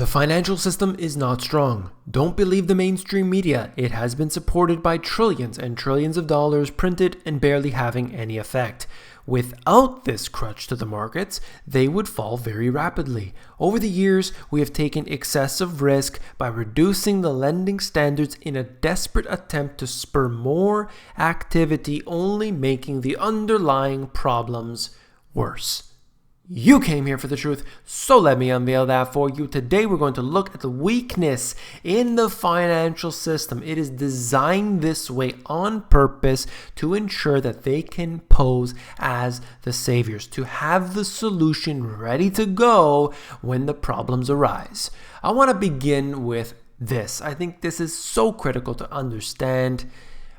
The financial system is not strong. Don't believe the mainstream media. It has been supported by trillions and trillions of dollars printed and barely having any effect. Without this crutch to the markets, they would fall very rapidly. Over the years, we have taken excessive risk by reducing the lending standards in a desperate attempt to spur more activity, only making the underlying problems worse. You came here for the truth, so let me unveil that for you. Today we're going to look at the weakness in the financial system. It is designed this way on purpose to ensure that they can pose as the saviors, to have the solution ready to go when the problems arise. I want to begin with this. I think this is so critical to understand.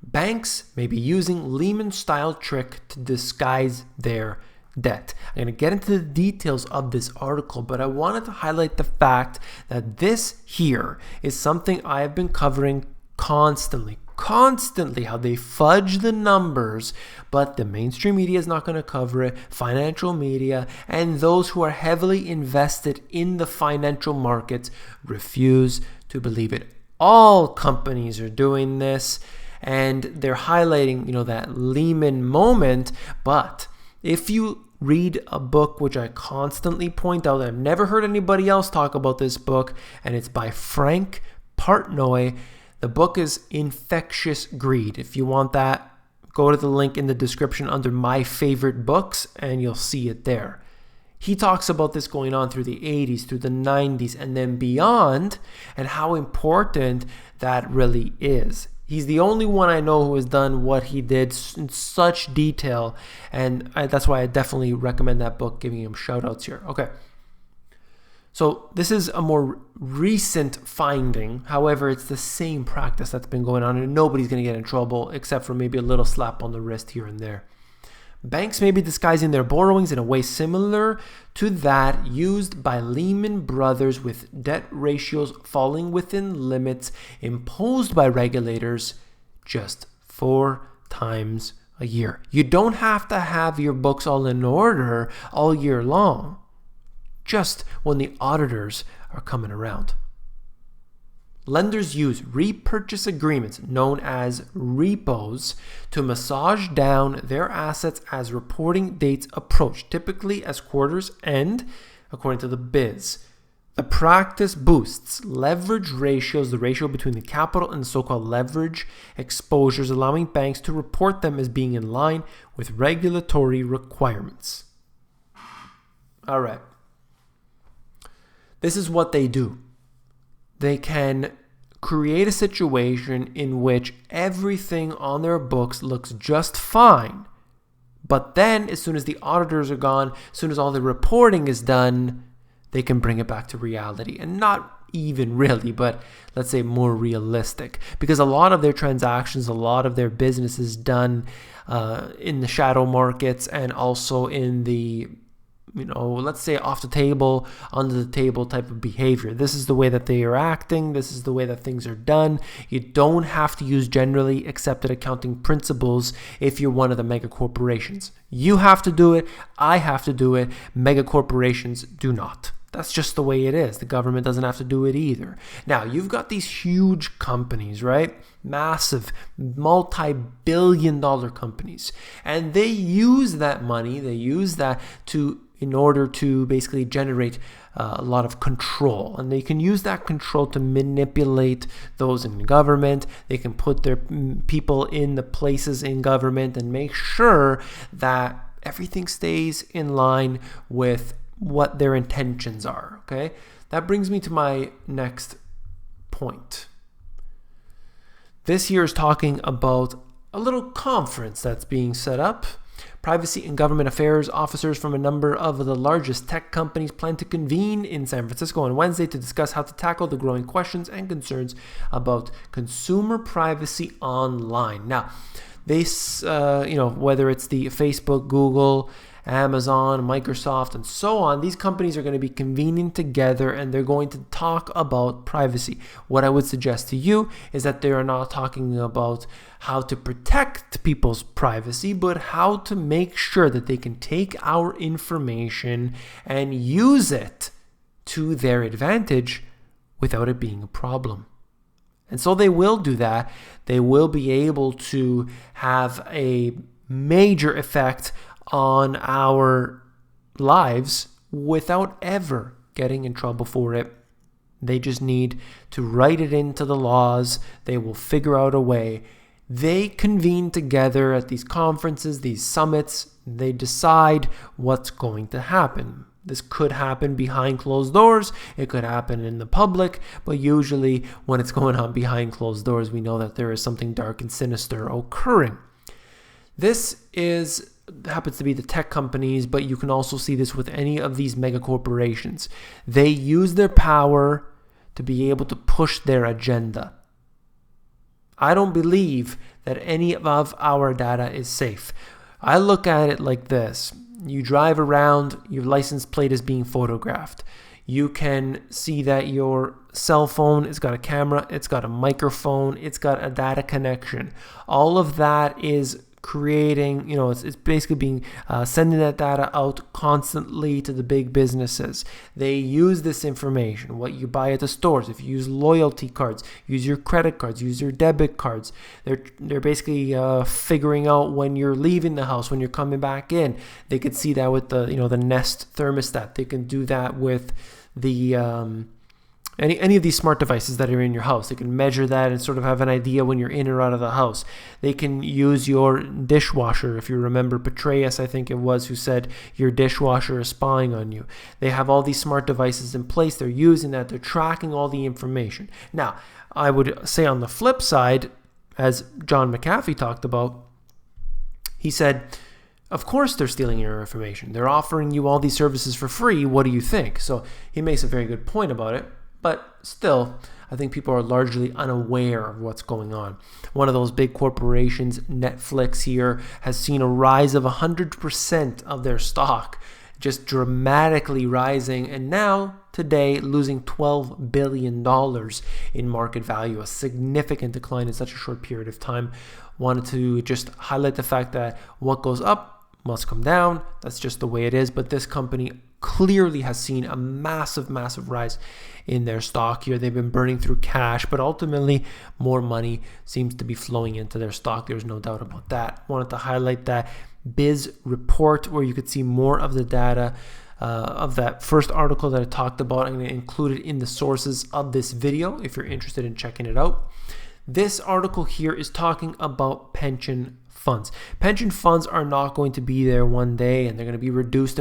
Banks may be using Lehman-style trick to disguise their debt. I'm going to get into the details of this article, but I wanted to highlight the fact that this here is something I have been covering constantly, how they fudge the numbers, but the mainstream media is not going to cover it, financial media, and those who are heavily invested in the financial markets refuse to believe it. All companies are doing this, and they're highlighting, that Lehman moment, but if you read a book which I constantly point out, I've never heard anybody else talk about this book, and it's by Frank Partnoy. The book is Infectious Greed. If you want that, go to the link in the description under my favorite books and you'll see it there. He talks about this going on through the 80s, through the 90s, and then beyond, and how important that really is. He's the only one I know who has done what he did in such detail, and that's why I definitely recommend that book, giving him shout outs here. Okay. So this is a more recent finding. However, it's the same practice that's been going on, and nobody's going to get in trouble except for maybe a little slap on the wrist here and there. Banks may be disguising their borrowings in a way similar to that used by Lehman Brothers, with debt ratios falling within limits imposed by regulators just 4 times a year. You don't have to have your books all in order all year long, just when the auditors are coming around. Lenders use repurchase agreements, known as repos, to massage down their assets as reporting dates approach, typically as quarters end, according to the biz. The practice boosts leverage ratios, the ratio between the capital and the so-called leverage exposures, allowing banks to report them as being in line with regulatory requirements. All right. This is what they do. They can create a situation in which everything on their books looks just fine. But then, as soon as the auditors are gone, as soon as all the reporting is done, they can bring it back to reality. And not even really, but let's say more realistic. Because a lot of their transactions, a lot of their business is done in the shadow markets and also in the let's say off the table, under the table type of behavior. This is the way that they are acting. This is the way that things are done. You don't have to use generally accepted accounting principles if you're one of the mega corporations. You have to do it. I have to do it. Mega corporations do not. That's just the way it is. The government doesn't have to do it either. Now, you've got these huge companies, right? Massive, multi-billion-dollar companies. And they use that money, in order to basically generate a lot of control. And they can use that control to manipulate those in government. They can put their people in the places in government and make sure that everything stays in line with what their intentions are. Okay? That brings me to my next point. This here is talking about a little conference that's being set up. Privacy and government affairs officers from a number of the largest tech companies plan to convene in San Francisco on Wednesday to discuss how to tackle the growing questions and concerns about consumer privacy online. Now, this, whether it's the Facebook, Google, Amazon, Microsoft, and so on, these companies are going to be convening together and they're going to talk about privacy. What I would suggest to you is that they are not talking about how to protect people's privacy, but how to make sure that they can take our information and use it to their advantage without it being a problem. And so they will do that. They will be able to have a major effect on our lives without ever getting in trouble for it. They just need to write it into the laws. They will figure out a way. They convene together at these conferences, these summits. They decide what's going to happen. This could happen behind closed doors. It could happen in the public. But usually when it's going on behind closed doors, we know that there is something dark and sinister occurring. This happens to be the tech companies, but you can also see this with any of these mega corporations. They use their power to be able to push their agenda. I don't believe that any of our data is safe. I look at it like this. You drive around, your license plate is being photographed. You can see that your cell phone, it's got a camera, it's got a microphone, it's got a data connection. All of that is creating, it's basically being sending that data out constantly to the big businesses. They use this information, what you buy at the stores. If you use loyalty cards, use your credit cards, use your debit cards. They're basically figuring out when you're leaving the house, when you're coming back in. They could see that with the the Nest thermostat. They can do that with the any of these smart devices that are in your house. They can measure that and sort of have an idea when you're in or out of the house. They can use your dishwasher. If you remember Petraeus, I think it was, who said your dishwasher is spying on you. They have all these smart devices in place. They're using that. They're tracking all the information. Now, I would say on the flip side, as John McAfee talked about, he said, of course they're stealing your information. They're offering you all these services for free. What do you think? So he makes a very good point about it. But still, I think people are largely unaware of what's going on. One of those big corporations, Netflix here, has seen a rise of 100% of their stock, just dramatically rising, and now, today, losing $12 billion in market value, a significant decline in such a short period of time. Wanted to just highlight the fact that what goes up must come down. That's just the way it is. But this company clearly has seen a massive rise in their stock here. They've been burning through cash, but ultimately more money seems to be flowing into their stock. There's no doubt about that. Wanted to highlight that Biz report where you could see more of the data of that first article that I talked about. I'm going to include it in the sources of this video if you're interested in checking it out. This article here is talking about pension funds. Pension funds are not going to be there one day, and they're going to be reduced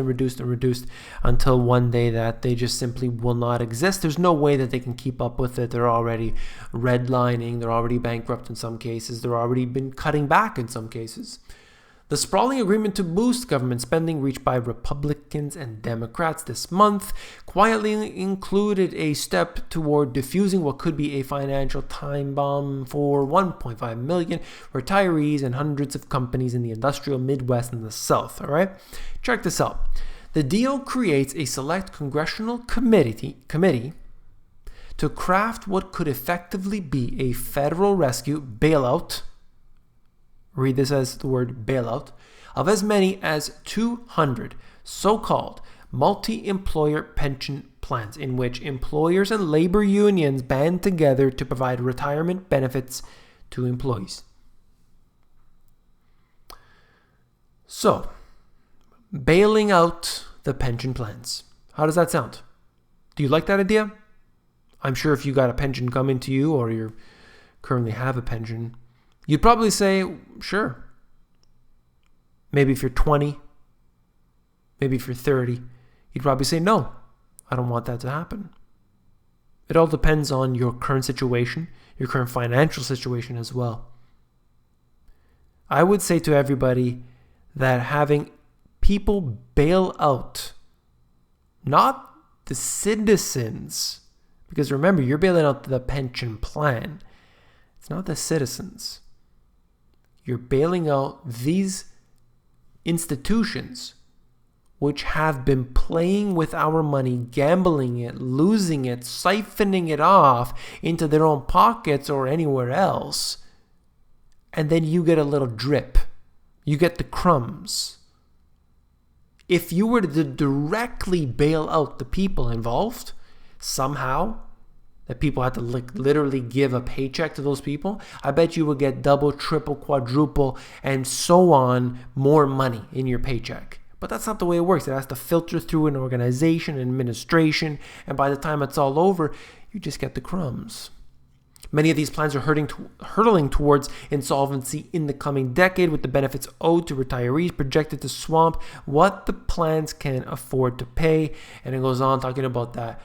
until one day that they just simply will not exist. There's no way that they can keep up with it. They're already redlining. They're already bankrupt in some cases. They're already been cutting back in some cases. The sprawling agreement to boost government spending reached by Republicans and Democrats this month quietly included a step toward diffusing what could be a financial time bomb for 1.5 million retirees and hundreds of companies in the industrial Midwest and the South. All right, check this out. The deal creates a select congressional committee to craft what could effectively be a federal rescue bailout. Read this as the word bailout, of as many as 200 so-called multi-employer pension plans in which employers and labor unions band together to provide retirement benefits to employees. So, bailing out the pension plans. How does that sound? Do you like that idea? I'm sure if you got a pension coming to you or you currently have a pension, you'd probably say, sure. Maybe if you're 20, maybe if you're 30, you'd probably say, no, I don't want that to happen. It all depends on your current situation, your current financial situation as well. I would say to everybody that having people bail out, not the citizens, because remember, you're bailing out the pension plan. It's not the citizens. You're bailing out these institutions which have been playing with our money, gambling it, losing it, siphoning it off into their own pockets or anywhere else. And then you get a little drip. You get the crumbs. If you were to directly bail out the people involved, somehow, that people had to literally give a paycheck to those people, I bet you would get double, triple, quadruple, and so on more money in your paycheck. But that's not the way it works. It has to filter through an organization, an administration, and by the time it's all over, you just get the crumbs. Many of these plans are hurtling towards insolvency in the coming decade, with the benefits owed to retirees projected to swamp what the plans can afford to pay. And it goes on talking about that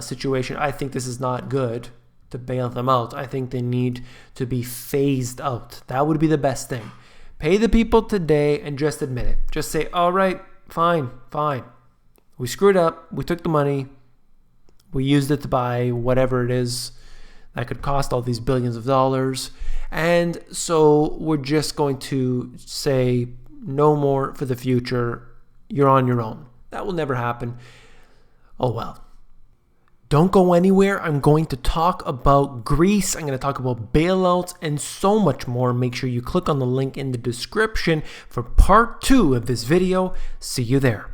situation. I think this is not good to bail them out. I think they need to be phased out. That would be the best thing. Pay the people today and just admit it. Just say, all right, fine. We screwed up. We took the money. We used it to buy whatever it is that could cost all these billions of dollars. And so we're just going to say no more for the future. You're on your own. That will never happen. Oh well. Don't go anywhere. I'm going to talk about Greece. I'm going to talk about bailouts and so much more. Make sure you click on the link in the description for part 2 of this video. See you there.